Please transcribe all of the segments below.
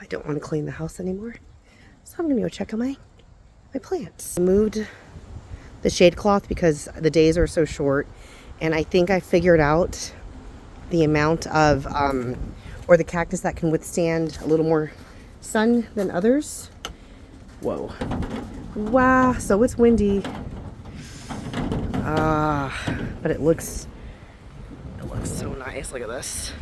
I don't want to clean the house anymore. So I'm going to go check on my plants. I moved the shade cloth because the days are so short. And I think I figured out the amount of, or the cactus that can withstand a little more sun than others. Whoa. Wow, so it's windy. But it looks so nice. Look at this.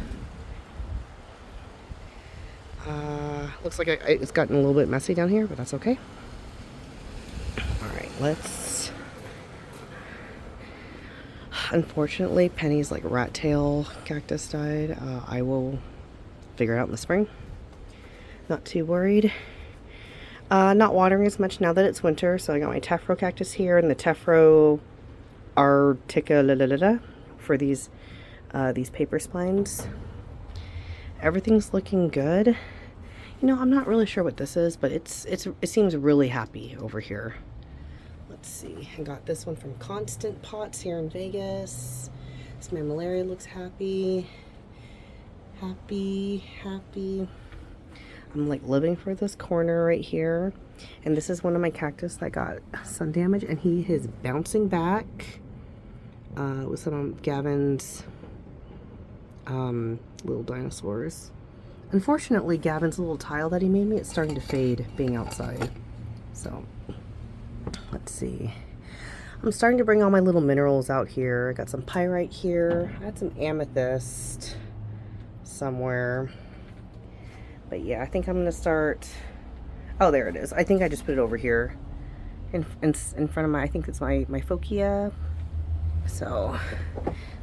Looks like it's gotten a little bit messy down here, but that's okay. Alright, let's... Unfortunately, Penny's like rat tail cactus died. I will figure it out in the spring. Not too worried. Not watering as much now that it's winter, so I got my Tephro cactus here and the Tephro articulata for these paper spines. Everything's looking good. You know, I'm not really sure what this is, but it seems really happy over here. Let's see. I got this one from Constant Pots here in Vegas. This mammillaria looks happy. Happy. I'm like living for this corner right here. And this is one of my cactus that got sun damage, and he is bouncing back with some of Gavin's little dinosaurs. Unfortunately, Gavin's little tile that he made me, it's starting to fade being outside. So, let's see. I'm starting to bring all my little minerals out here. I got some pyrite here. I had some amethyst somewhere. But yeah, I think I'm gonna start. Oh, there it is. I think I just put it over here in front of my, I think it's my Fokia. So,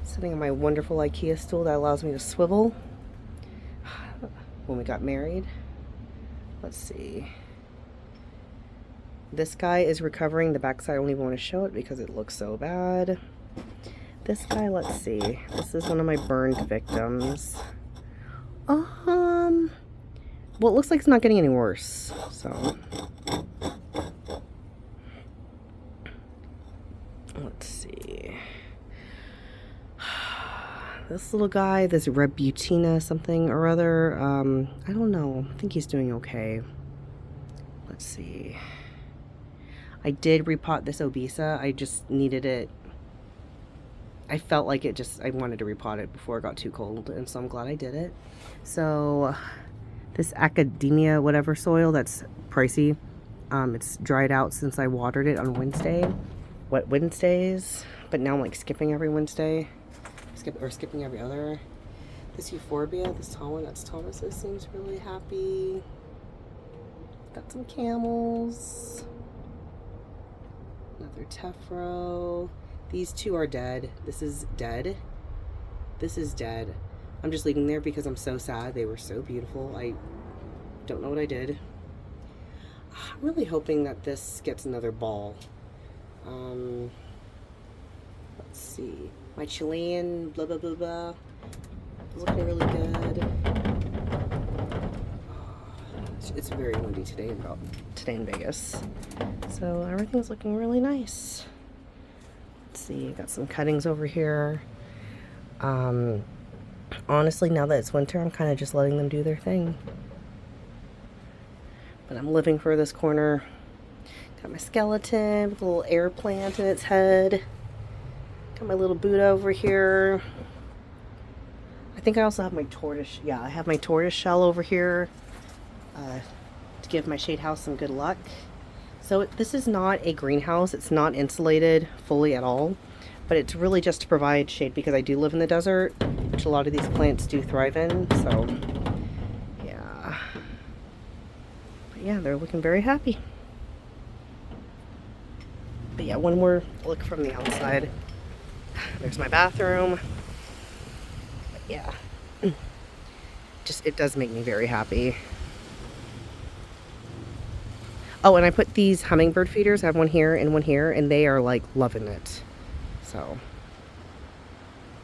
sitting on my wonderful IKEA stool that allows me to swivel when we got married. Let's see. This guy is recovering. The backside, I don't even want to show it because it looks so bad. This guy, let's see. This is one of my burned victims. Well, it looks like it's not getting any worse. So, let's see. This little guy, this Rebutina something or other, I don't know. I think he's doing okay. Let's see. I did repot this Obesa. I just needed it. I felt like I wanted to repot it before it got too cold, and so I'm glad I did it. So, this Academia whatever soil that's pricey, it's dried out since I watered it on wet Wednesdays, but now I'm like skipping every Wednesday. Skipping every other. This Euphorbia, this tall one, that's Thomas's, seems really happy. Got some camels. Another Tephro. These two are dead. This is dead. This is dead. I'm just leaving there because I'm so sad. They were so beautiful. I don't know what I did. I'm really hoping that this gets another ball. Let's see. My Chilean blah blah blah blah is looking really good. It's very windy today in Vegas, so everything's looking really nice. Let's see, got some cuttings over here. Honestly, now that it's winter, I'm kind of just letting them do their thing. But I'm living for this corner. Got my skeleton with a little air plant in its head. Got my little Buddha over here. I think I also have my tortoise. Yeah, I have my tortoise shell over here to give my shade house some good luck. So this is not a greenhouse. It's not insulated fully at all, but it's really just to provide shade because I do live in the desert, which a lot of these plants do thrive in. So yeah, but yeah, they're looking very happy. But yeah, one more look from the outside. There's my bathroom. But yeah, it does make me very happy. Oh, and I put these hummingbird feeders. I have one here and one here, and they are like loving it. So